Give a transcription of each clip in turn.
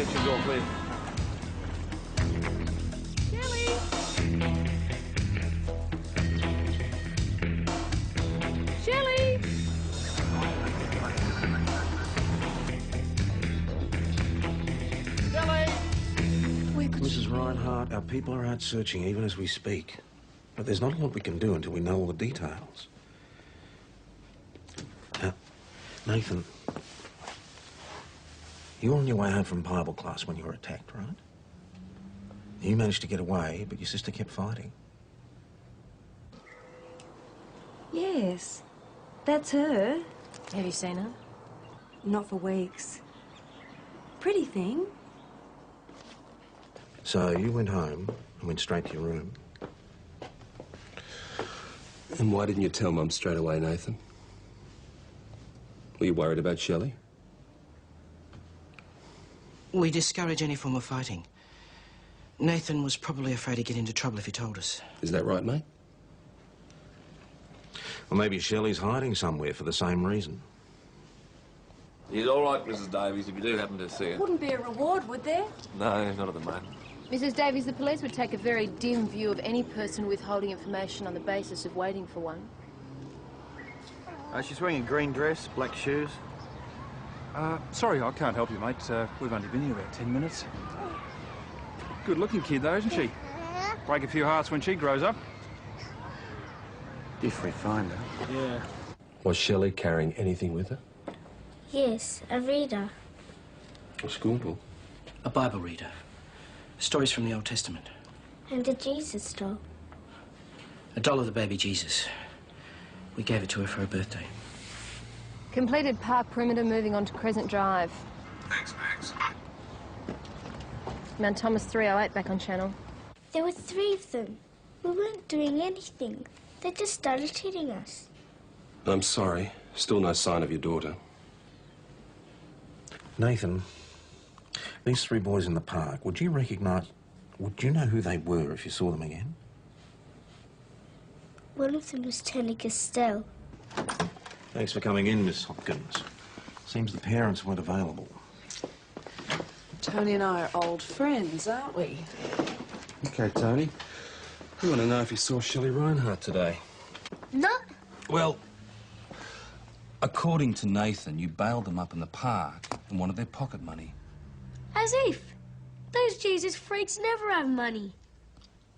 section door clear. Shelley! Shelley! Mrs. Reinhardt, our people are out searching even as we speak. But there's not a lot we can do until we know all the details. Now, Nathan, you were on your way home from Bible class when you were attacked, right? You managed to get away, but your sister kept fighting. Yes, that's her. Have you seen her? Not for weeks. Pretty thing. So you went home and went straight to your room. And why didn't you tell Mum straight away, Nathan? Were you worried about Shelley? We discourage any form of fighting. Nathan was probably afraid he'd get into trouble if he told us. Is that right, mate? Or maybe Shelley's hiding somewhere for the same reason. He's all right, Mrs. Davies, if you do happen to see her. Wouldn't be a reward, would there? No, not at the moment. Mrs. Davies, the police would take a very dim view of any person withholding information on the basis of waiting for one. She's wearing a green dress, black shoes. Sorry, I can't help you, mate. We've only been here about 10 minutes. Good-looking kid, though, isn't she? Break a few hearts when she grows up. If we find her. Yeah. Was Shelley carrying anything with her? Yes, a reader. A school book? A Bible reader. Stories from the Old Testament. And a Jesus doll. A doll of the baby Jesus. We gave it to her for her birthday. Completed park perimeter, moving on to Crescent Drive. Thanks, Max. Mount Thomas 308 back on channel. There were 3 of them. We weren't doing anything. They just started hitting us. I'm sorry. Still no sign of your daughter. Nathan, these 3 boys in the park, would you know who they were if you saw them again? One of them was Tony Castell. Thanks for coming in, Miss Hopkins. Seems the parents weren't available. Tony and I are old friends, aren't we? Okay, Tony. We want to know if you saw Shelley Reinhardt today. No. Well, according to Nathan, you bailed them up in the park and wanted their pocket money. As if. Those Jesus freaks never have money.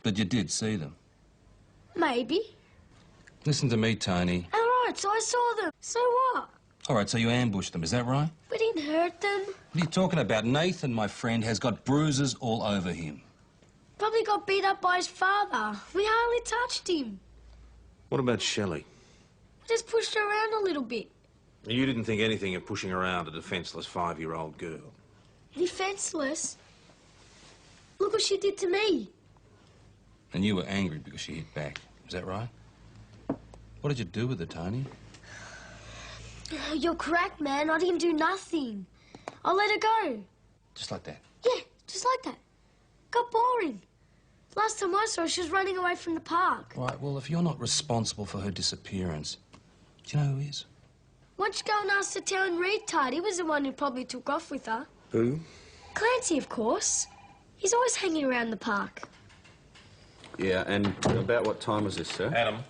But you did see them. Maybe. Listen to me, Tony. All right, so I saw them. So what? All right, so you ambushed them, is that right? We didn't hurt them. What are you talking about? Nathan, my friend, has got bruises all over him. Probably got beat up by his father. We hardly touched him. What about Shelley? We just pushed her around a little bit. You didn't think anything of pushing around a defenceless 5-year-old girl? Defenseless? Look what she did to me. And you were angry because she hit back, is that right? What did you do with her, Tony? You're correct, man. I didn't do nothing. I let her go. Just like that? Yeah, just like that. Got boring. Last time I saw her, she was running away from the park. Right, well, if you're not responsible for her disappearance, do you know who is? Why don't you go and ask the town retard? He was the one who probably took off with her. Who? Clancy, of course. He's always hanging around the park. Yeah, and about what time was this, sir? Adam.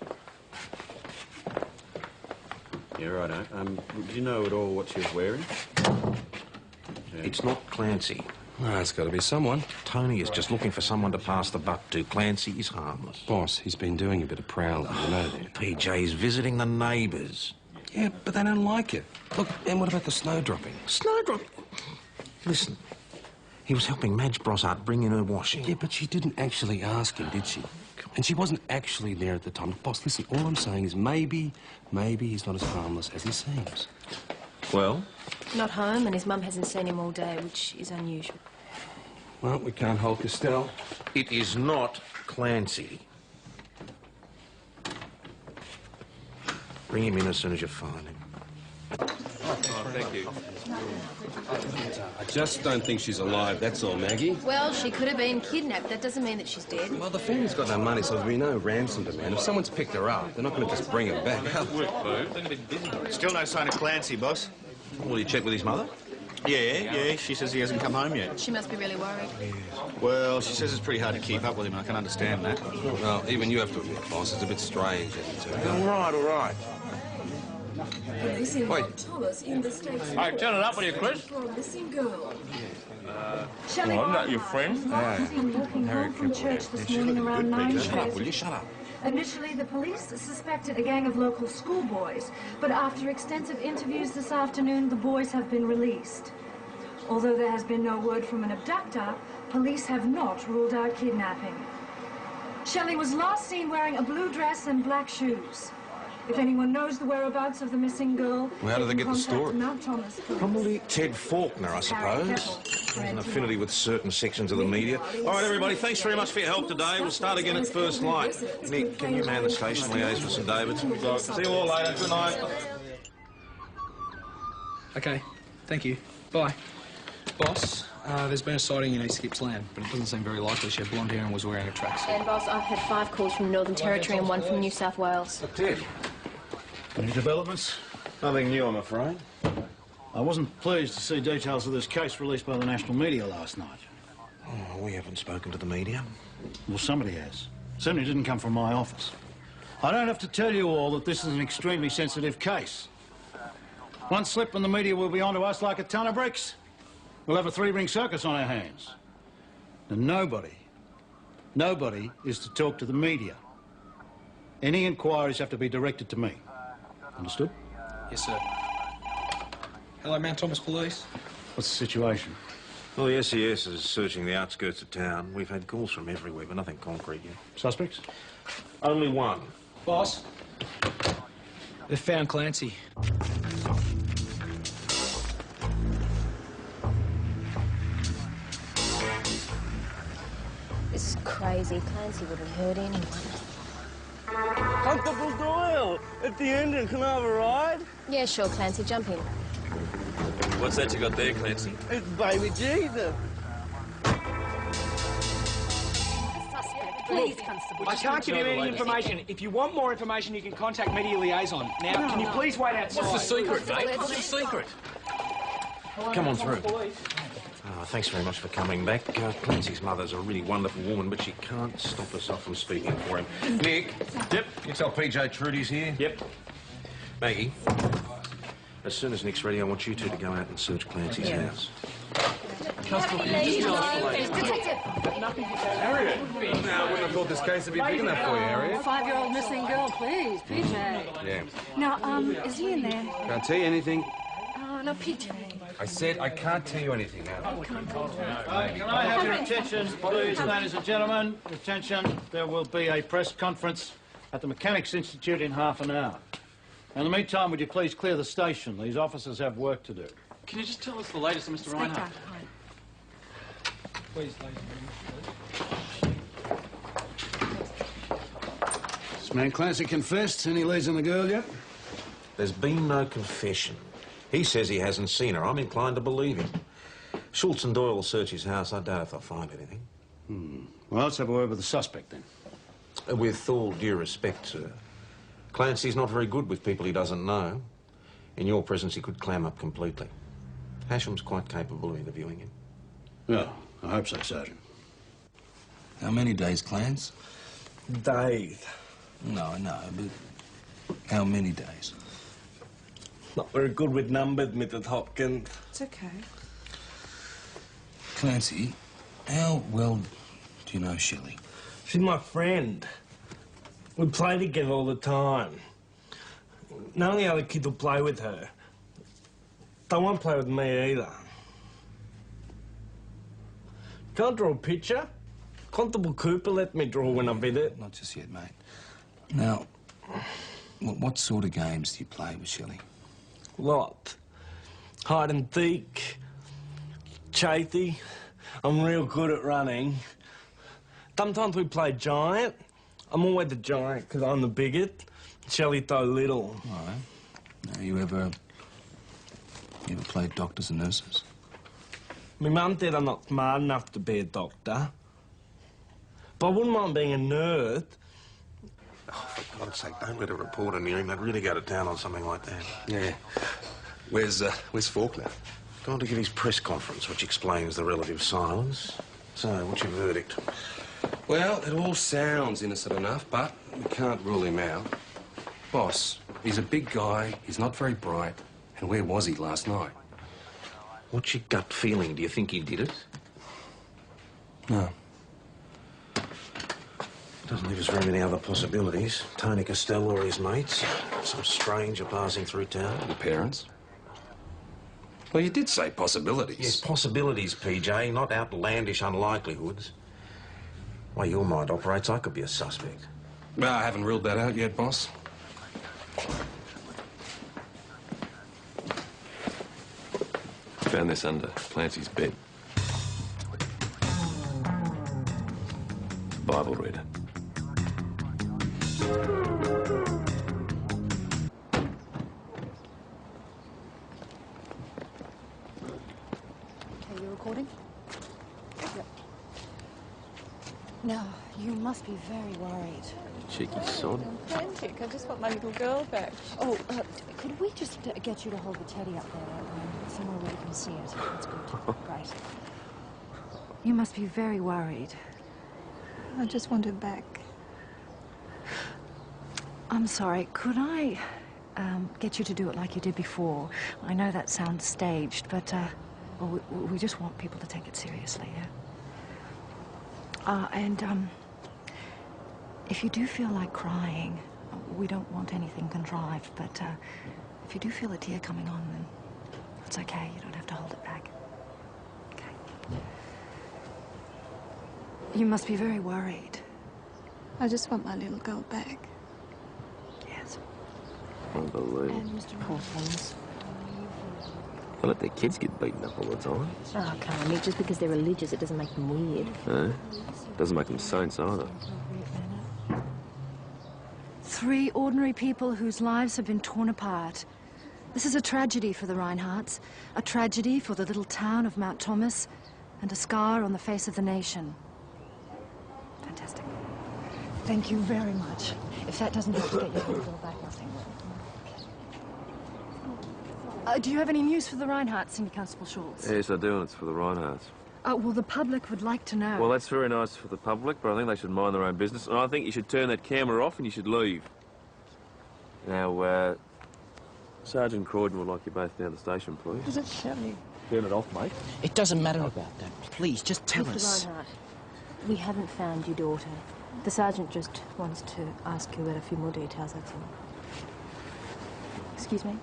Yeah, righto. Do you know at all what she was wearing? Yeah. It's not Clancy. No, it's got to be someone. Tony is just looking for someone to pass the buck to. Clancy is harmless. Boss, he's been doing a bit of prowling, you know that. PJ's visiting the neighbours. Yeah, but they don't like it. Look, and what about the snowdropping? Snowdropping? Listen, he was helping Madge Brossart bring in her washing. Yeah, but she didn't actually ask him, did she? And she wasn't actually there at the time. Boss, listen, all I'm saying is maybe he's not as harmless as he seems. Well? Not home, and his mum hasn't seen him all day, which is unusual. Well, we can't hold Castell. It is not Clancy. Bring him in as soon as you find him. Thank you. I just don't think she's alive, that's all, Maggie. Well, she could have been kidnapped. That doesn't mean that she's dead. Well, the family's got no money, so there'll be no ransom demand. If someone's picked her up, they're not going to just bring her back. Still no sign of Clancy, boss. Will you check with his mother? Yeah, she says he hasn't come home yet. She must be really worried. Well, she says it's pretty hard to keep up with him, and I can understand that. Well, even you have to admit, boss, it's a bit strange, isn't it? All right. Police involved Thomas in the state's All right, turn it up with you, Chris. for a missing girl. Well, I'm not your friend. Walking home from church this morning around 9. Shut up, will you? Shut up. Initially, the police suspected a gang of local schoolboys, but after extensive interviews this afternoon, the boys have been released. Although there has been no word from an abductor, police have not ruled out kidnapping. Shelley was last seen wearing a blue dress and black shoes. If anyone knows the whereabouts of the missing girl, Well, how did they get the story? Mount Thomas Police. Probably Ted Faulkner, I suppose. Has an affinity with certain sections of the media. All right, everybody, thanks very much for your help today. We'll start again at first light. Nick, can you man the station liaise with St David's? See you all later. Good night. Okay, thank you. Bye. Boss, there's been a sighting in East Gippsland, Land, but it doesn't seem very likely she had blonde hair and was wearing a tracksuit. And, boss, I've had 5 calls from Northern Territory and 1 from New South Wales. Ted. Any developments? Nothing new, I'm afraid. I wasn't pleased to see details of this case released by the national media last night. Oh, we haven't spoken to the media. Well, somebody has. Certainly didn't come from my office. I don't have to tell you all that this is an extremely sensitive case. One slip and the media will be onto us like a ton of bricks. We'll have a 3-ring circus on our hands. And nobody is to talk to the media. Any inquiries have to be directed to me. Understood? Yes, sir. Hello, Mount Thomas Police. What's the situation? Well, the SES is searching the outskirts of town. We've had calls from everywhere, but nothing concrete yet. Suspects? Only one. Boss, they've found Clancy. This is crazy. Clancy wouldn't hurt anyone. Constable Doyle, at the engine, can I have a ride? Yeah, sure, Clancy. Jump in. What's that you got there, Clancy? It's baby Jesus. Please, Constable. I can't give you any information. If you want more information, you can contact Media Liaison. Now, can you please wait outside? What's the secret, mate? What's the secret? Come on through. Oh, thanks very much for coming back. Clancy's mother's a really wonderful woman, but she can't stop herself from speaking for him. Nick? Yep? You tell PJ Trudy's here? Yep. Maggie? As soon as Nick's ready, I want you two to go out and search Clancy's house. Harriet! Now, I wouldn't have thought this case would be big enough for you, Harriet. 5-year-old missing girl, please, PJ. Yeah. Now, is he in there? Can't tell you anything. Oh, no, PJ. I said I can't tell you anything now. Can I have your attention, please, ladies and gentlemen? Attention. There will be a press conference at the Mechanics Institute in half an hour. In the meantime, would you please clear the station? These officers have work to do. Can you just tell us the latest of Mr. Reinhardt? Please, ladies and This man Clancy confessed. Any leads on the girl yet? There's been no confession. He says he hasn't seen her. I'm inclined to believe him. Schultz and Doyle will search his house. I doubt if they'll find anything. Well, let's have a word with the suspect, then. With all due respect, sir, Clancy's not very good with people he doesn't know. In your presence, he could clam up completely. Hasham's quite capable of interviewing him. Yeah, I hope so, Sergeant. How many days, Clarence? Days. No, I know, but how many days? Not very good with numbers, Mrs. Hopkins. It's okay. Clancy, how well do you know Shelley? She's my friend. We play together all the time. None of the other kids will play with her. They won't play with me either. Can't draw a picture? Constable Cooper let me draw when I visit. Not just yet, mate. Now, what sort of games do you play with Shelley? Lot. Hide and seek. Chasey. I'm real good at running. Sometimes we play giant. I'm always the giant because I'm the biggest. Shelley so little. All right. Now, you ever played doctors and nurses? My mum said I'm not smart enough to be a doctor. But I wouldn't mind being a nurse. Oh, for God's sake, don't let a reporter near him. They'd really go to town on something like that. Yeah. Where's Faulkner? Gone to give his press conference, which explains the relative silence. So, what's your verdict? Well, it all sounds innocent enough, but we can't rule him out. Boss, he's a big guy, he's not very bright, and where was he last night? What's your gut feeling? Do you think he did it? No. Doesn't leave us very many other possibilities. Tony Costello or his mates. Some stranger passing through town. The parents? Well, you did say possibilities. Yes, possibilities, PJ, not outlandish unlikelihoods. The way your mind operates, I could be a suspect. Well, I haven't ruled that out yet, boss. Found this under Clancy's bed. Bible reader. Okay, you recording? Yep. Now, you must be very worried. Cheeky sod. Frantic. I just want my little girl back. Oh, could we just get you to hold the teddy up there, somewhere where you can see it? That's good. Great. You must be very worried. I just want her back. I'm sorry. Could I get you to do it like you did before? I know that sounds staged, but well, we just want people to take it seriously, yeah? And if you do feel like crying, we don't want anything contrived, but if you do feel a tear coming on, then it's okay. You don't have to hold it back. Okay. You must be very worried. I just want my little girl back. Yes. Unbelievable. And Mr. Hawkins. They let their kids get beaten up all the time. Oh, Carly, just because they're religious, it doesn't make them weird. No. Doesn't make them saints either. 3 ordinary people whose lives have been torn apart. This is a tragedy for the Reinhardts, a tragedy for the little town of Mount Thomas, and a scar on the face of the nation. Fantastic. Thank you very much. If that doesn't help to get your little girl back, nothing will. Do you have any news for the Reinhardts, Cindy Constable Schultz? Yes, I do, and it's for the Reinhardts. Well, the public would like to know. Well, that's very nice for the public, but I think they should mind their own business. And I think you should turn that camera off and you should leave. Now, Sergeant Croydon would like you both down the station, please. Does it show me? Turn it off, mate. It doesn't matter about that. Please, just tell Mr. us. Reinhardt, we haven't found your daughter. The sergeant just wants to ask you about a few more details, that's all. Excuse me?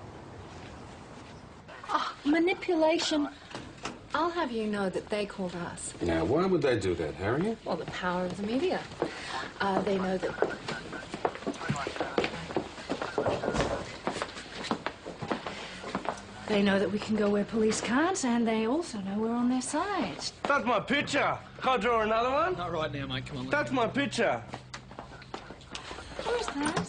Oh, manipulation. I'll have you know that they called us. Now, why would they do that, Harriet? Well, the power of the media. They know that... They know that we can go where police can't, and they also know we're on their side. That's my picture. Can I draw another one? Not right now, mate. Come on. That's my picture. Who's that?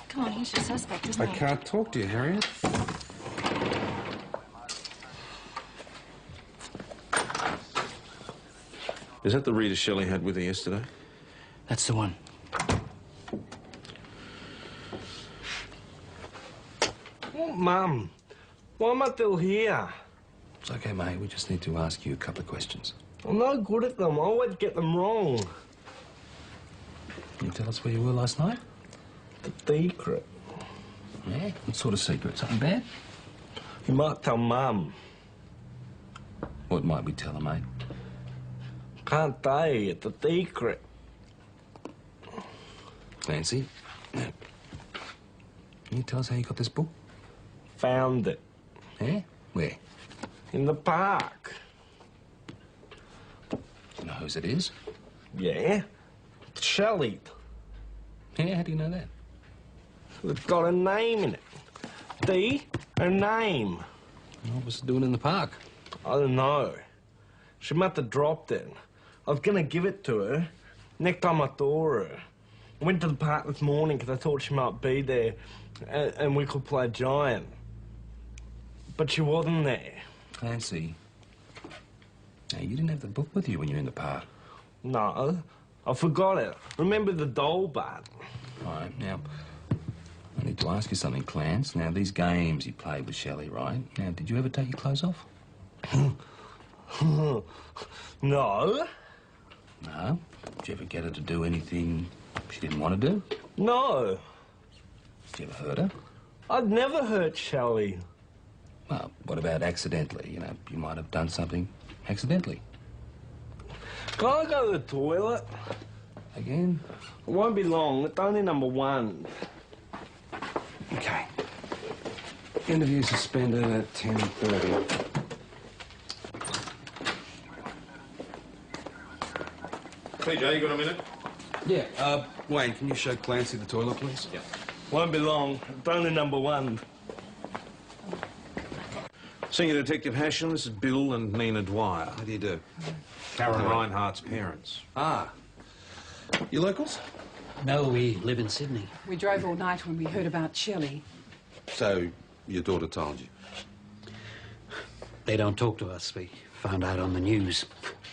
Come on, he's your suspect, isn't I he? can't talk to you, Harriet. Is that the reader Shelley had with her yesterday? That's the one. Oh, Mum, why am I still here? It's okay, mate. We just need to ask you a couple of questions. I'm no good at them. I always get them wrong. Can you tell us where you were last night? The secret. Yeah? What sort of secret? Something bad? You might tell Mum. What might we tell her, mate? Can't say. It's a secret. Nancy, can you tell us how you got this book? Found it. Yeah? Where? In the park. Do you know whose it is? Yeah. It's Shelley. Yeah, how do you know that? It's got a name in it. Her name. What was it doing in the park? I don't know. She must have dropped it. I was going to give it to her next time I saw her. I went to the park this morning because I thought she might be there and we could play giant. But she wasn't there. Clancy. Now, you didn't have the book with you when you were in the park. No, I forgot it. Remember the doll bat? All right, now, I need to ask you something, Clance. Now, these games you played with Shelley, right? Now, did you ever take your clothes off? No. No? Did you ever get her to do anything she didn't want to do? No. Did you ever hurt her? I'd never hurt Shelley. Well, what about accidentally? You know, you might have done something accidentally. Can I go to the toilet? Again? It won't be long. It's only number 1. Okay. Interview suspended at 10:30. TJ, you got a minute? Yeah. Wayne, can you show Clancy the toilet, please? Yeah. Won't be long. It's only number 1. Senior Detective Hashem, this is Bill and Nina Dwyer. How do you do? Karen Reinhardt's parents. Ah. You locals? No, we live in Sydney. We drove all night when we heard about Shelley. So, your daughter told you? They don't talk to us. We found out on the news.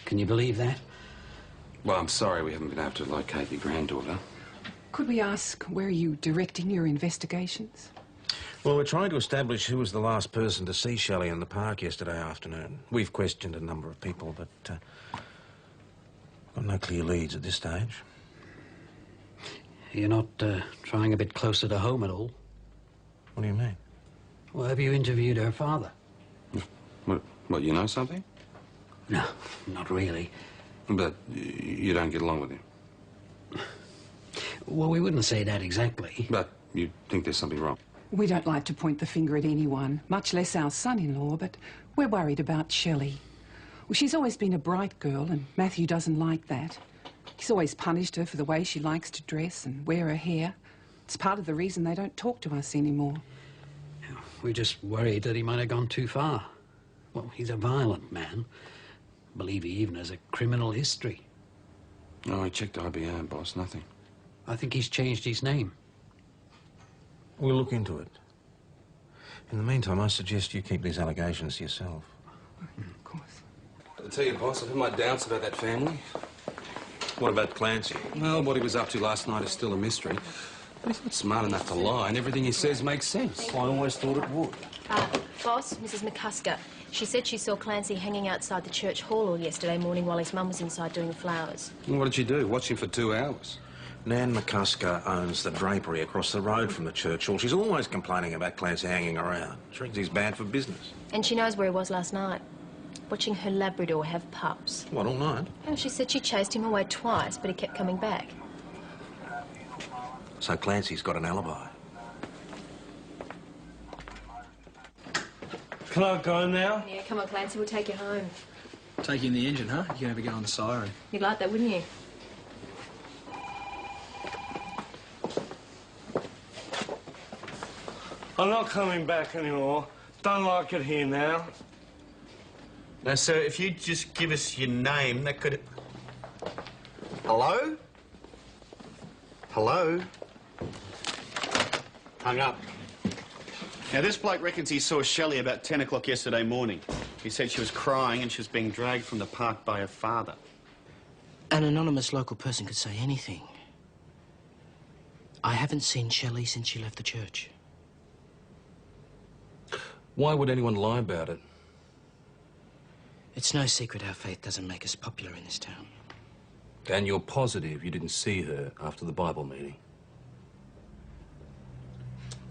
Can you believe that? Well, I'm sorry we haven't been able to locate your granddaughter. Could we ask where are you directing your investigations? Well, we're trying to establish who was the last person to see Shelley in the park yesterday afternoon. We've questioned a number of people, but got no clear leads at this stage. You're not trying a bit closer to home at all? What do you mean? Well, have you interviewed her father? What, you know something? No, not really. But you don't get along with him? Well, we wouldn't say that exactly. But you think there's something wrong? We don't like to point the finger at anyone, much less our son-in-law, but we're worried about Shelley. Well, she's always been a bright girl, and Matthew doesn't like that. He's always punished her for the way she likes to dress and wear her hair. It's part of the reason they don't talk to us anymore. We're just worried that he might have gone too far. Well, he's a violent man. I believe he even has a criminal history. No, I checked IBM, boss. Nothing. I think he's changed his name. We'll look into it. In the meantime, I suggest you keep these allegations to yourself. Of course. I'll tell you, boss, I've had my doubts about that family. What about Clancy? Well, what he was up to last night is still a mystery. But he's not smart enough to lie, and everything he says makes sense. I always thought it would. Boss, Mrs. McCusker. She said she saw Clancy hanging outside the church hall all yesterday morning while his mum was inside doing the flowers. And what did she do? Watch him for 2 hours? Nan McCusker owns the drapery across the road from the church hall. She's always complaining about Clancy hanging around. She reckons he's bad for business. And she knows where he was last night, watching her Labrador have pups. What, all night? And she said she chased him away twice, but he kept coming back. So Clancy's got an alibi. Can I go now? Yeah, come on, Clancy, we'll take you home. Take you in the engine, huh? You can have a go on the siren. You'd like that, wouldn't you? I'm not coming back anymore. Don't like it here now. Now, sir, if you'd just give us your name, that could... Hello? Hello? Hung up. Now, this bloke reckons he saw Shelley about 10 o'clock yesterday morning. He said she was crying and she was being dragged from the park by her father. An anonymous local person could say anything. I haven't seen Shelley since she left the church. Why would anyone lie about it? It's no secret our faith doesn't make us popular in this town. And you're positive you didn't see her after the Bible meeting?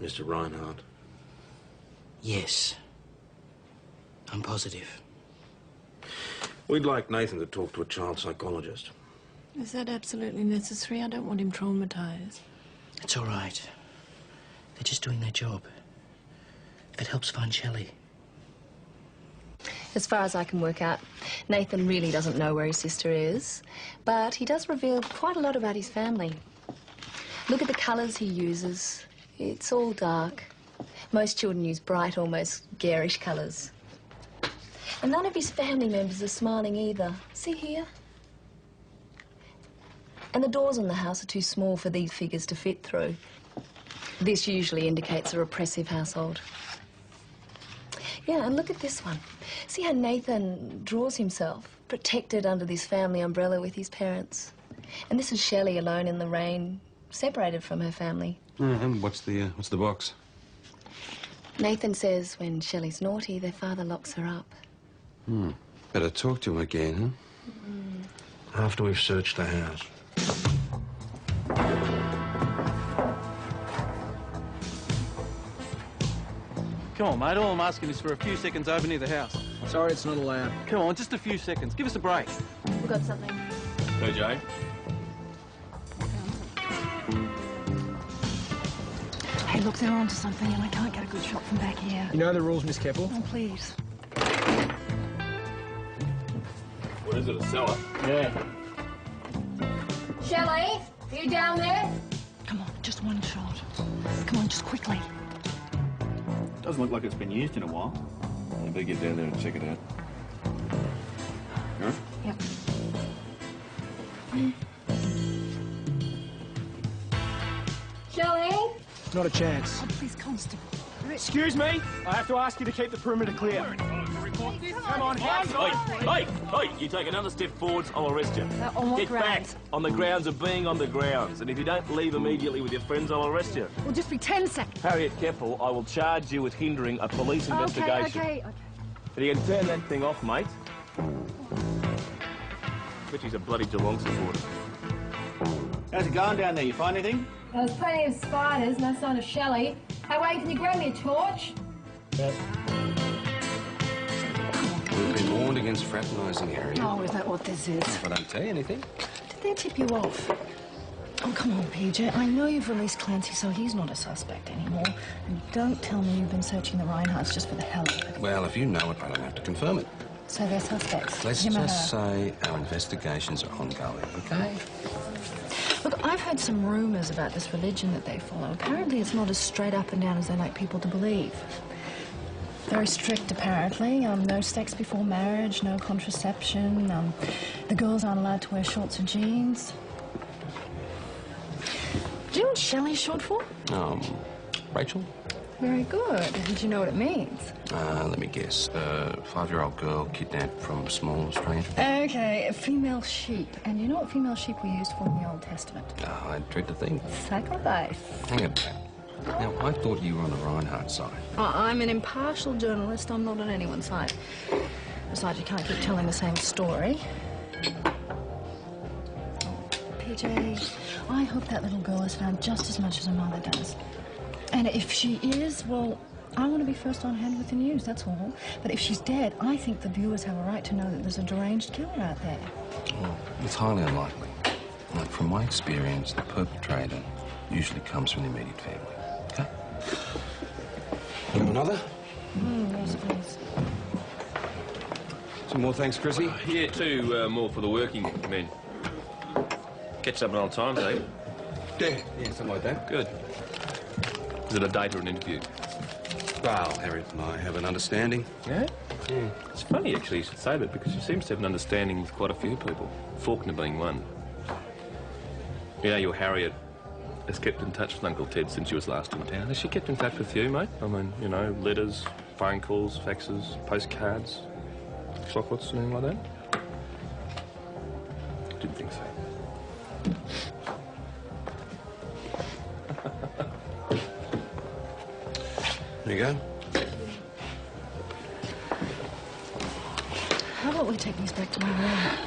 Mr. Reinhardt? Yes. I'm positive. We'd like Nathan to talk to a child psychologist. Is that absolutely necessary? I don't want him traumatised. It's all right. They're just doing their job. If it helps find Shelley. As far as I can work out, Nathan really doesn't know where his sister is, but he does reveal quite a lot about his family. Look at the colours he uses. It's all dark. Most children use bright, almost garish colours. And none of his family members are smiling either. See here? And the doors on the house are too small for these figures to fit through. This usually indicates a repressive household. Yeah, and look at this one. See how Nathan draws himself, protected under this family umbrella with his parents. And this is Shelley alone in the rain, separated from her family. And what's the box? Nathan says when Shelley's naughty, their father locks her up. Better talk to him again, huh? After we've searched the house. Come on, mate. All I'm asking is for a few seconds over near the house. Sorry, it's not allowed. Come on, just a few seconds. Give us a break. We've got something. Hey, Jane. Hey, look, they're onto something and I can't get a good shot from back here. You know the rules, Miss Keppel? Oh, please. What is it, a cellar? Yeah. Shelley, are you down there? Come on, just one shot. Come on, just quickly. Doesn't look like it's been used in a while. I better get down there and check it out. Huh? Yep. Shelley? Not a chance. Oh, please, Constable. Excuse me? I have to ask you to keep the perimeter clear. Come on, hands Hey, you take another step forwards, I'll arrest you. On what Get grounds? back on the grounds of being on the grounds. And if you don't leave immediately with your friends, I'll arrest you. Will just be 10 seconds. Harriet Keppel, I will charge you with hindering a police investigation. Okay. If you can turn that thing off, mate. Bet he's a bloody Geelong supporter. How's it going down there? You find anything? There's plenty of spiders, no sign of Shelley. Hey, wait, can you grab me a torch? We've been warned against fraternising, Harriet. Oh, is that what this is? If I don't tell you anything. Did they tip you off? Oh, come on, PJ. I know you've released Clancy, so he's not a suspect anymore. And don't tell me you've been searching the Reinhardts just for the hell of it. Well, if you know it, I don't have to confirm it. So they're suspects. Let's Him or just her? say our investigations are ongoing, okay? Look, I've heard some rumours about this religion that they follow. Apparently it's not as straight up and down as they like people to believe. Very strict, apparently. No sex before marriage, no contraception. The girls aren't allowed to wear shorts or jeans. Do you know what Shelley's short for? Rachel? Very good. Did you know what it means? Let me guess. 5-year-old girl kidnapped from a small stranger. Okay, female sheep. And you know what female sheep were used for in the Old Testament? I dread to think. Sacrifice. Hang on. Now, I thought you were on the Reinhardt side. I'm an impartial journalist. I'm not on anyone's side. Besides, you can't keep telling the same story. PJ, I hope that little girl is found just as much as her mother does. And if she is, well, I want to be first on hand with the news, that's all. But if she's dead, I think the viewers have a right to know that there's a deranged killer out there. Well, it's highly unlikely. Like, from my experience, the perpetrator usually comes from the immediate family. Okay? You want another? Yes, please. Some more thanks, Chrissy? Yeah, 2 more for the working men. Catch up in old times, eh? Yeah, something like that. Good. Is it a date or an interview? Well, Harriet and I have an understanding. Yeah? Yeah. It's funny, actually, you should say that, because she seems to have an understanding with quite a few people, Faulkner being one. You know, your Harriet has kept in touch with Uncle Ted since she was last in town. Has she kept in touch with you, mate? I mean, you know, letters, phone calls, faxes, postcards, chocolates, anything like that? Didn't think so. There you go. How about we take these back to my room?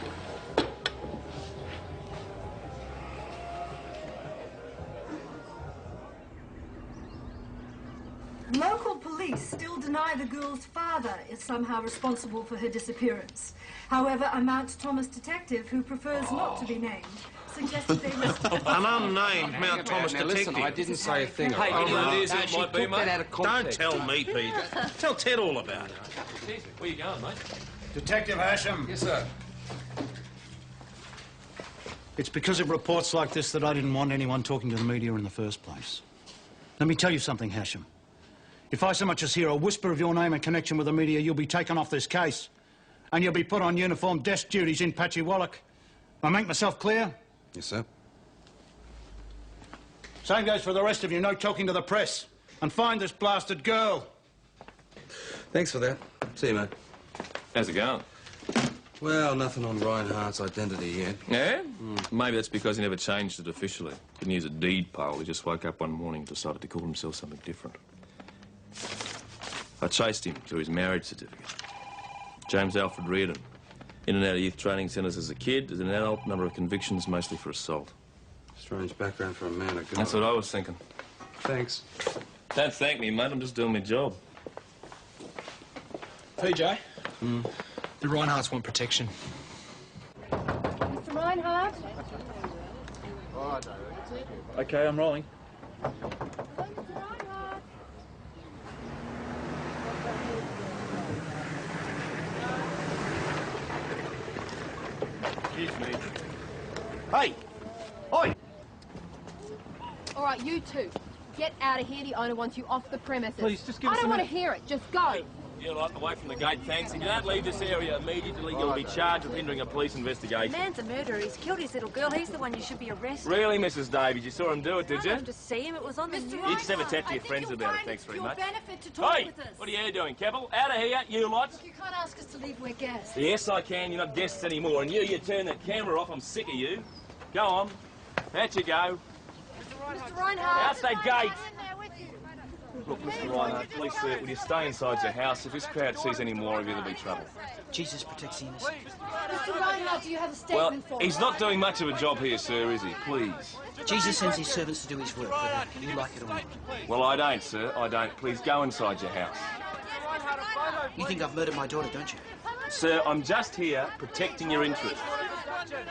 Local police still deny the girl's father is somehow responsible for her disappearance. However, a Mount Thomas detective who prefers not to be named suggested they rested. An unnamed Mount Thomas now, detective. listen, I didn't say a thing. Hey, any ideas who it might be, mate? That out of Don't context. tell me, Peter. Tell Ted all about it. Where you going, mate? Detective Hashem. Yes, sir. It's because of reports like this that I didn't want anyone talking to the media in the first place. Let me tell you something, Hashem. If I so much as hear a whisper of your name in connection with the media, you'll be taken off this case. And you'll be put on uniform desk duties in Patchywallach. I make myself clear? Yes, sir. Same goes for the rest of you. No talking to the press. And find this blasted girl. Thanks for that. See you, mate. How's it going? Well, nothing on Reinhardt's identity yet. Yeah? Maybe that's because he never changed it officially. Didn't use a deed poll. He just woke up one morning and decided to call himself something different. I chased him to his marriage certificate. James Alfred Reardon. In and out of youth training centres as a kid, as an adult, number of convictions, mostly for assault. Strange background for a man of God. That's what I was thinking. Thanks. Don't thank me, mate. I'm just doing my job. PJ? The Reinhardts want protection. Mr. Reinhardt? Okay, I'm rolling. Excuse me. Hey! Oi! All right, you two. Get out of here. The owner wants you off the premises. Please, just give us I don't a want to minute. hear it. Just go. You're like away from the gate, thanks. If you don't leave this area immediately, you'll be charged with hindering a police The investigation. man's a murderer. He's killed his little girl. He's the one you should be arrested. Really, Mrs. Davies? You saw him do it, did I you? don't have to see him. It was on the news. You just have a chat to your friends about it, thanks very much. benefit to talk Hey, with us. what are you doing, Keppel? Out of here, you lot. You can't ask us to leave. We're guests. Yes, I can. You're not guests anymore. And you turn that camera off. I'm sick of you. Go on. Out you go. Mr. Reinhardt. Out the gate. Look, Mr. Reinhardt, please, sir, will you stay inside your house? If this crowd sees any more of you, there'll be trouble. Jesus protects the innocent. Mr. Reinhardt, do you have a Well, statement for he's us? not doing much of a job here, sir, is he? Please. Jesus sends his servants to do his work, whether you like it or not. Well, I don't, sir. I don't. Please go inside your house. You think I've murdered my daughter, don't you? Sir, I'm just here protecting your interests.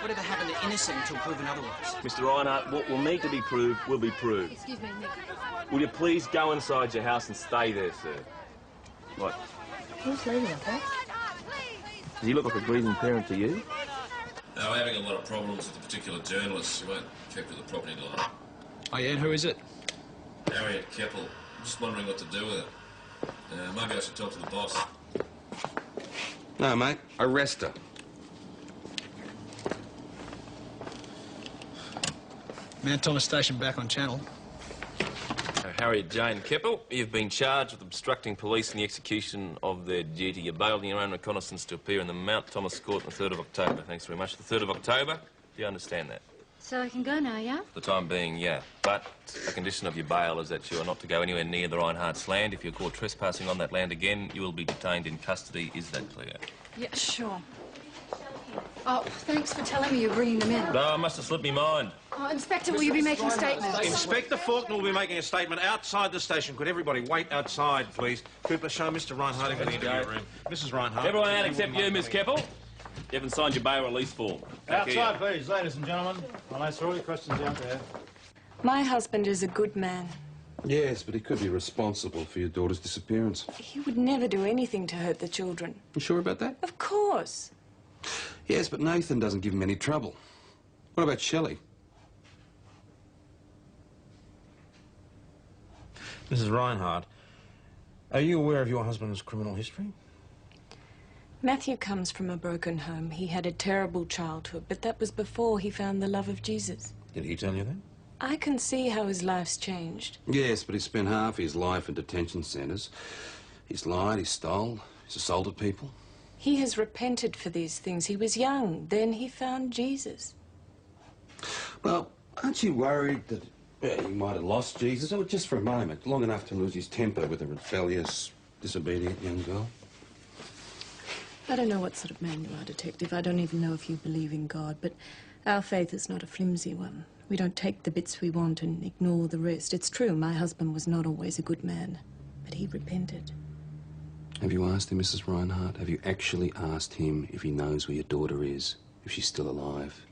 Whatever happened to innocent until proven otherwise? Mr. Reinhardt, what will need to be proved will be proved. Excuse me, Nick. Will you please go inside your house and stay there, sir? What? Who's leaving, okay? Does he look like a grieving parent to you? Now, we're having a lot of problems with the particular journalists who won't keep to the property line. Oh, yeah, and who is it? Harriet Keppel. I'm just wondering what to do with it. Maybe I should talk to the boss. No, mate. Arrest her. Mount Thomas Station back on channel. Harriet Jane Keppel, you've been charged with obstructing police in the execution of their duty. You bailed on your own recognizance to appear in the Mount Thomas Court on the 3rd of October. Thanks very much. The 3rd of October, do you understand that? So I can go now, yeah? For the time being, yeah. But a condition of your bail is that you are not to go anywhere near the Reinhardt's land. If you're caught trespassing on that land again, you will be detained in custody. Is that clear? Yeah, sure. Oh, thanks for telling me you're bringing them in. No, I must have slipped my mind. Oh, Inspector, will you be making statements? Inspector Faulkner will be making a statement outside the station. Could everybody wait outside, please? Cooper, show Mr. Reinhardt into the interview room. Mrs. Reinhardt. Everyone out except you, Miss Keppel. You haven't signed your bail release form. Outside, please, ladies and gentlemen. I'll answer all your questions out there. My husband is a good man. Yes, but he could be responsible for your daughter's disappearance. He would never do anything to hurt the children. You sure about that? Of course. Yes, but Nathan doesn't give him any trouble. What about Shelley? Mrs. Reinhardt, are you aware of your husband's criminal history? Matthew comes from a broken home. He had a terrible childhood, but that was before he found the love of Jesus. Did he tell you that? I can see how his life's changed. Yes, but he spent half his life in detention centres. He's lied, he's stole, he's assaulted people. He has repented for these things. He was young. Then he found Jesus. Well, aren't you worried that he might have lost Jesus? Oh, just for a moment, long enough to lose his temper with a rebellious, disobedient young girl? I don't know what sort of man you are, Detective. I don't even know if you believe in God, but our faith is not a flimsy one. We don't take the bits we want and ignore the rest. It's true, my husband was not always a good man, but he repented. Have you asked him, Mrs. Reinhardt? Have you actually asked him if he knows where your daughter is, if she's still alive?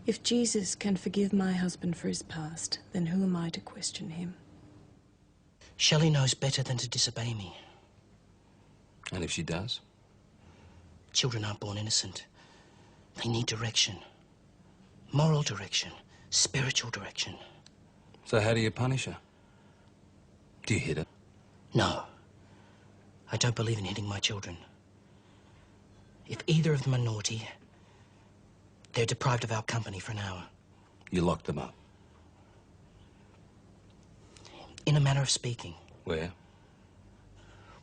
If Jesus can forgive my husband for his past, then who am I to question him? Shelley knows better than to disobey me. And if she does? Children aren't born innocent. They need direction. Moral direction. Spiritual direction. So how do you punish her? Do you hit her? No. I don't believe in hitting my children. If either of them are naughty, they're deprived of our company for an hour. You lock them up? In a manner of speaking. Where?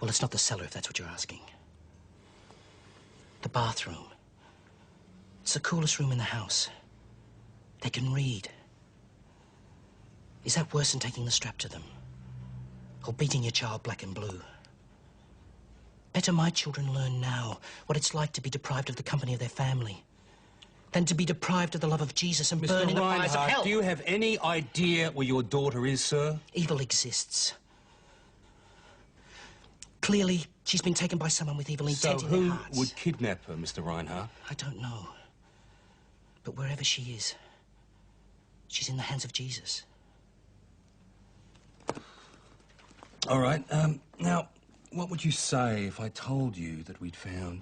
Well, it's not the cellar, if that's what you're asking. The bathroom. It's the coolest room in the house. They can read. Is that worse than taking the strap to them? Or beating your child black and blue? Better my children learn now what it's like to be deprived of the company of their family than to be deprived of the love of Jesus and burn in the fires of hell. Do you have any idea where your daughter is, sir? Evil exists. Clearly, she's been taken by someone with evil intent in their hearts. Who would kidnap her, Mr. Reinhardt? I don't know. But wherever she is, she's in the hands of Jesus. All right, now, what would you say if I told you that we'd found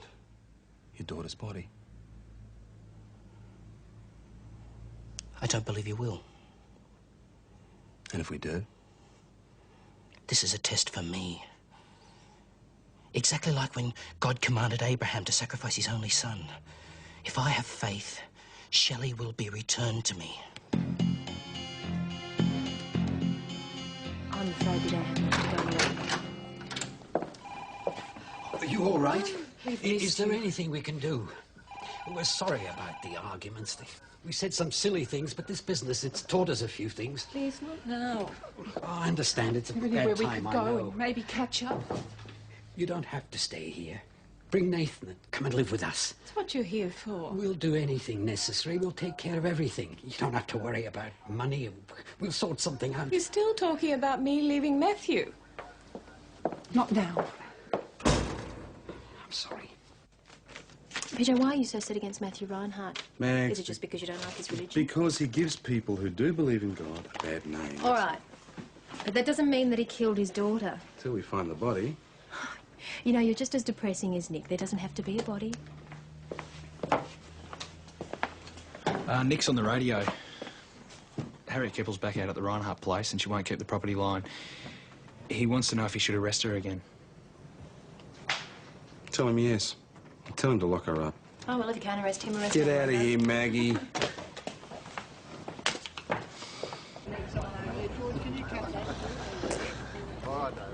your daughter's body? I don't believe you will. And if we do? This is a test for me. Exactly like when God commanded Abraham to sacrifice his only son. If I have faith, Shelley will be returned to me. I'm afraid we don't have much to go on. Are you all right? Is there anything we can do? We're sorry about the arguments. We said some silly things, but this business, it's taught us a few things. Please, not now. Oh, I understand it's a Really, bad where we time, could I go know. and maybe catch up. You don't have to stay here. Bring Nathan and come and live with us. That's what you're here for. We'll do anything necessary. We'll take care of everything. You don't have to worry about money. We'll sort something out. You're still talking about me leaving Matthew. Not now. I'm sorry. Peter, why are you so set against Matthew Reinhardt? Max, Is it just because you don't like his religion? Because he gives people who do believe in God a bad name. All right. But that doesn't mean that he killed his daughter. Till we find the body. You know, you're just as depressing as Nick. There doesn't have to be a body. Nick's on the radio. Harriet Keppel's back out at the Reinhardt place and she won't keep the property line. He wants to know if he should arrest her again. Tell him yes. Tell him to lock her up. Oh, well, if you can't arrest him, arrest Get her. out of here, Maggie.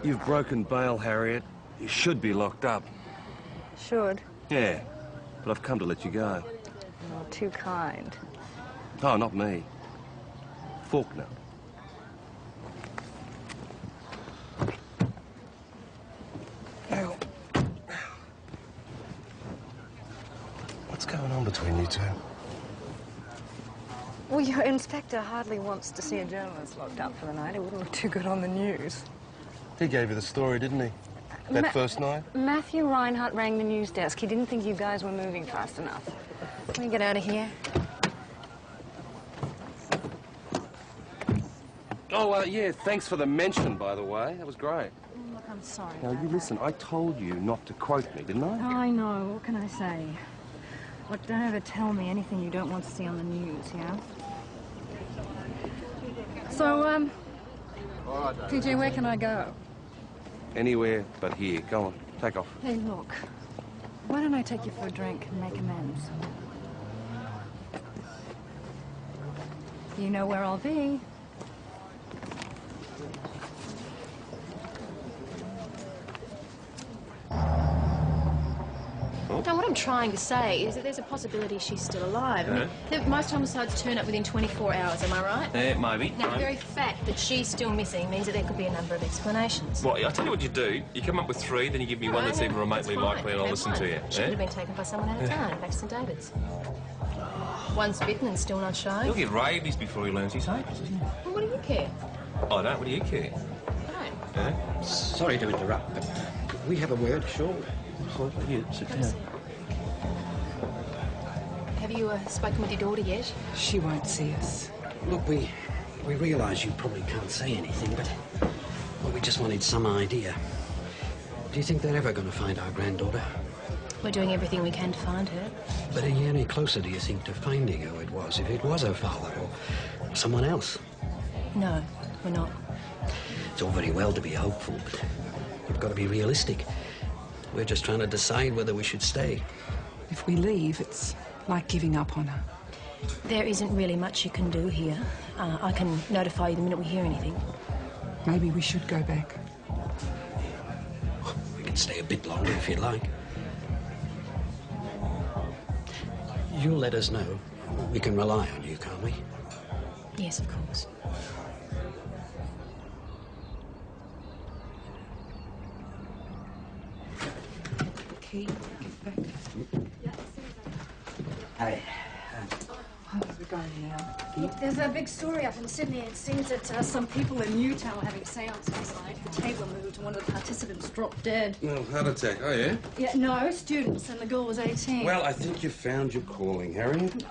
You've broken bail, Harriet. You should be locked up. Should. Yeah, but I've come to let you go. Oh, too kind. Oh, not me. Faulkner. Now, what's going on between you two? Well, your inspector hardly wants to see a journalist locked up for the night. It wouldn't look too good on the news. He gave you the story, didn't he? That first night? Matthew Reinhardt rang the news desk. He didn't think you guys were moving fast enough. Can we get out of here? Oh, yeah, thanks for the mention, by the way. That was great. Look, I'm sorry. Now, you listen, I told you not to quote me, didn't I? I know. What can I say? Look, don't ever tell me anything you don't want to see on the news, yeah? So, PJ, where can I go? Anywhere but here. Go on, take off. Hey, look. Why don't I take you for a drink and make amends? You know where I'll be. No, what I'm trying to say is that there's a possibility she's still alive. I mean, most homicides turn up within 24 hours, am I right? Maybe. Now, the very fact that she's still missing means that there could be a number of explanations. Well, I'll tell you what you do. You come up with 3, then you give me one that's even remotely likely, and I'll listen to you. She could have been taken by someone out of town, back to St David's. One's bitten and still not showing. He'll get rabies before he learns his habits, isn't he? Well, what do you care? I don't. What do you care? I don't. Sorry to interrupt, but could we have a word? Sure. You sit down. Have you spoken with your daughter yet? She won't see us. Look, we realise you probably can't say anything, but well, we just wanted some idea. Do you think they're ever going to find our granddaughter? We're doing everything we can to find her. But are you any closer, do you think, to finding who it was? If it was her father or someone else? No, we're not. It's all very well to be hopeful, but you've got to be realistic. We're just trying to decide whether we should stay. If we leave, it's like giving up on her. There isn't really much you can do here. I can notify you the minute we hear anything. Maybe we should go back. We can stay a bit longer if you'd like. You'll let us know. We can rely on you, can't we? Yes, of course. Key, get back. Hey. How's it going now? Look, there's a big story up in Sydney. It seems that some people in Newtown were having seances inside. The table moved and one of the participants dropped dead. Well, heart attack, oh yeah? Yeah, no, students, and the girl was 18. Well, I think you found your calling, Harriet.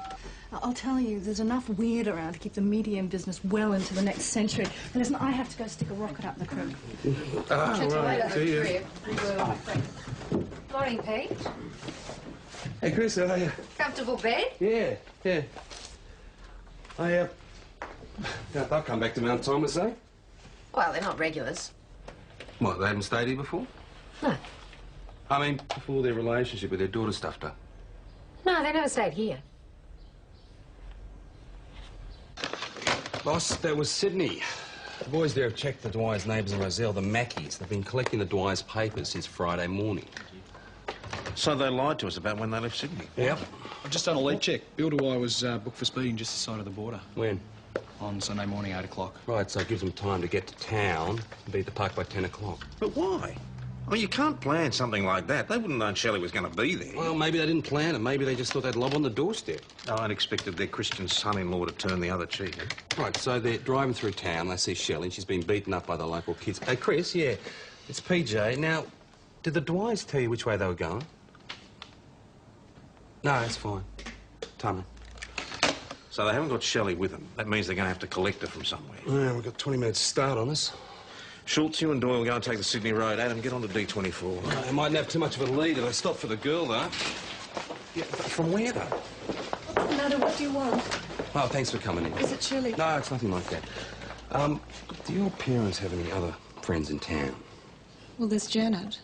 I'll tell you, there's enough weird around to keep the media and business well into the next century. And listen, I have to go stick a rocket up the creek. Ah, Catch you later. see you. Morning, Pete. Hey, Chris, how are you? Comfortable bed? Yeah. They'll come back to Mount Thomas, eh? Well, they're not regulars. What, they haven't stayed here before? No. I mean, before their relationship with their daughter stuffed up. No, they never stayed here. Boss, that was Sydney. The boys there have checked the Dwyer's neighbours in Roselle, the Mackies. They've been collecting the Dwyer's papers since Friday morning. So they lied to us about when they left Sydney? Yep. I've just done a lead check. Bill Dwyer was booked for speeding just this side of the border. When? On Sunday morning, 8 o'clock. Right, so it gives them time to get to town and be at the park by 10 o'clock. But why? I mean, you can't plan something like that. They wouldn't have known Shelley was going to be there. Well, maybe they didn't plan it. Maybe they just thought they'd lob on the doorstep. No, I expected their Christian son-in-law to turn the other cheek. Right, so they're driving through town. They see Shelley, and she's been beaten up by the local kids. Hey, Chris, yeah, it's PJ. Now, did the Dwyers tell you which way they were going? No, that's fine. Tummy. So they haven't got Shelley with them. That means they're going to have to collect her from somewhere. Yeah, we've got 20 minutes start on us. Schultz, you and Doyle go and take the Sydney Road. Adam, get on to D24. They mightn't have too much of a lead if they stop for the girl, though. Yeah, but from where, though? What's the matter? What do you want? Oh, thanks for coming in. Is it chilly? No, it's nothing like that. Do your parents have any other friends in town? Well, there's Janet.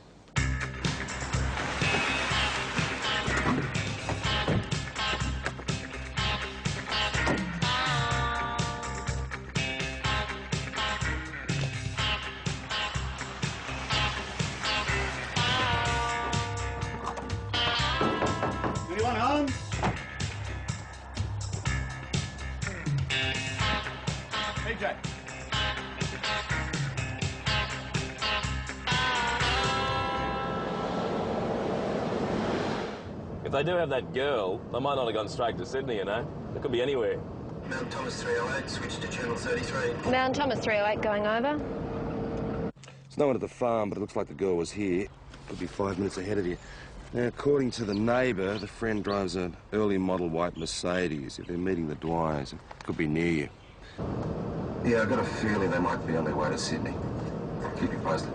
Anyone home? PJ. If they do have that girl, they might not have gone straight to Sydney, you know. They could be anywhere. Mount Thomas 308, switch to channel 33. Mount Thomas 308 going over. There's no one at the farm, but it looks like the girl was here. Could be 5 minutes ahead of you. Now, according to the neighbour, the friend drives an early model white Mercedes. If they're meeting the Dwyers, it could be near you. Yeah, I've got a feeling they might be on their way to Sydney. Keep you posted.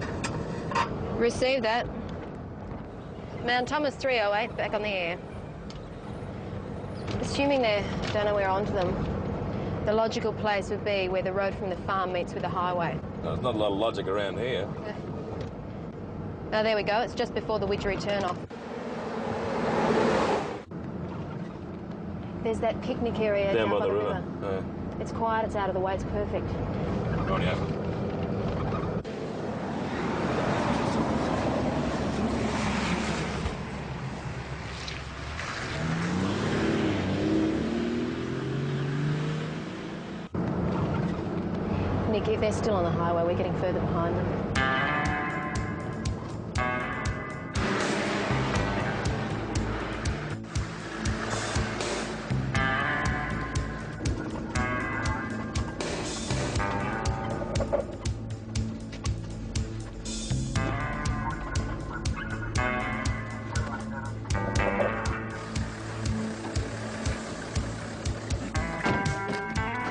Receive that. Mount Thomas 308 back on the air. Assuming they don't know we're onto them, the logical place would be where the road from the farm meets with the highway. No, there's not a lot of logic around here. Oh, there we go. It's just before the Widgery turn-off. There's that picnic area Down by the the river. It's quiet, it's out of the way, it's perfect. Rightio. Nick, if they're still on the highway, we're getting further behind them.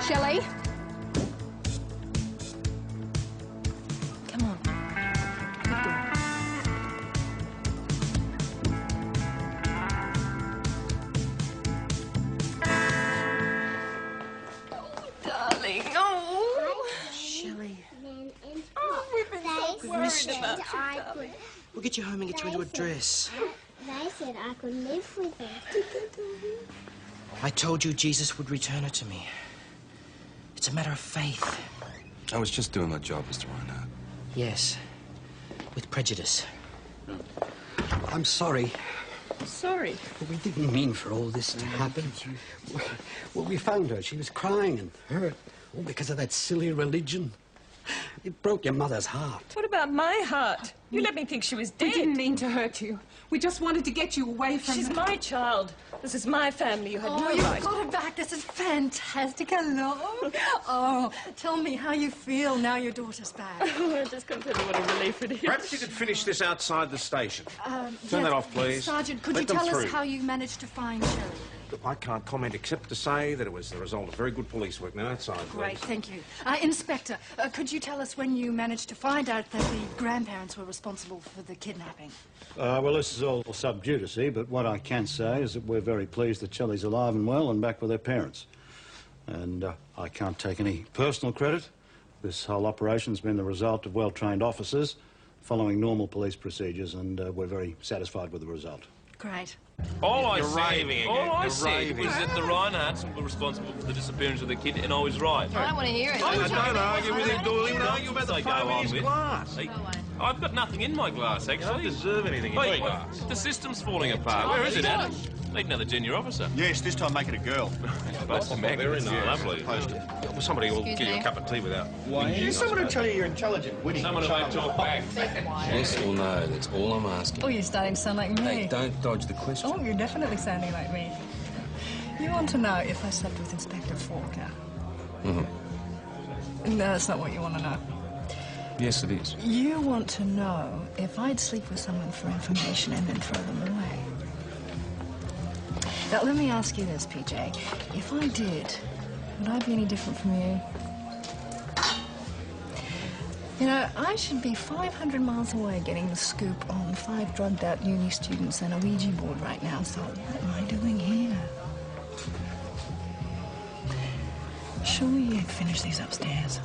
Shelley? Come on. Good girl. Darling, oh. Shelley. Oh, we've been so worried about you, darling. We'll get you home and get you into a dress. They said I could live with them. I told you Jesus would return her to me. It's a matter of faith. I was just doing my job, Mr. Reinhardt. Yes, with prejudice. I'm sorry. Sorry. Well, we didn't mean for all this to happen. Well, we found her. She was crying and hurt, all because of that silly religion. It broke your mother's heart. What about my heart? You let me think she was dead. We didn't mean to hurt you. We just wanted to get you away from She's her. my child. This is my family. You had no you've right. got her back. This is fantastic. Hello. Oh, tell me how you feel now your daughter's back. I just can't tell you what a relief it is. Perhaps you could finish this outside the station. Turn Yes, that off, please. Sergeant, could Let you them tell us through. how you managed to find Shelley? Look, I can't comment except to say that it was the result of very good police work. Now, outside, please. Great, thank you. Inspector, could you tell us when you managed to find out that the grandparents were responsible for the kidnapping? Well, this is all sub judice, but what I can say is that we're very pleased that Shelley's alive and well and back with her parents. And I can't take any personal credit. This whole operation's been the result of well-trained officers following normal police procedures, and we're very satisfied with the result. Great. All I You're said, raving all again. I You're said raving. was that the Reinhardts were responsible for the disappearance of the kid, and I was right. I don't want to hear it. I don't argue with him, Doyle. Even argue about the They go foam in on his with. glass. Hey, I've got nothing in my glass, actually. You don't deserve anything in Wait, your glass. the system's falling apart. Where is it, Adam? Need another junior officer. Yes, this time make it a girl. Supposed to make Very it. nice. Lovely. Somebody will Excuse give you me. a cup of tea without... You're someone who tell you you're intelligent, witty. Someone who won't talk back. Yes or no, that's all I'm asking. Oh, you're starting to sound like me. Hey, don't dodge the question. Oh, you're definitely sounding like me. You want to know if I slept with Inspector Faulkner? Mm-hmm. No, that's not what you want to know. Yes, it is. You want to know if I'd sleep with someone for information and then throw them away. Now, let me ask you this, PJ. If I did, would I be any different from you? You know, I should be 500 miles away getting the scoop on 5 drugged-out uni students and a Ouija board right now, so what am I doing here? Shall we finish these upstairs?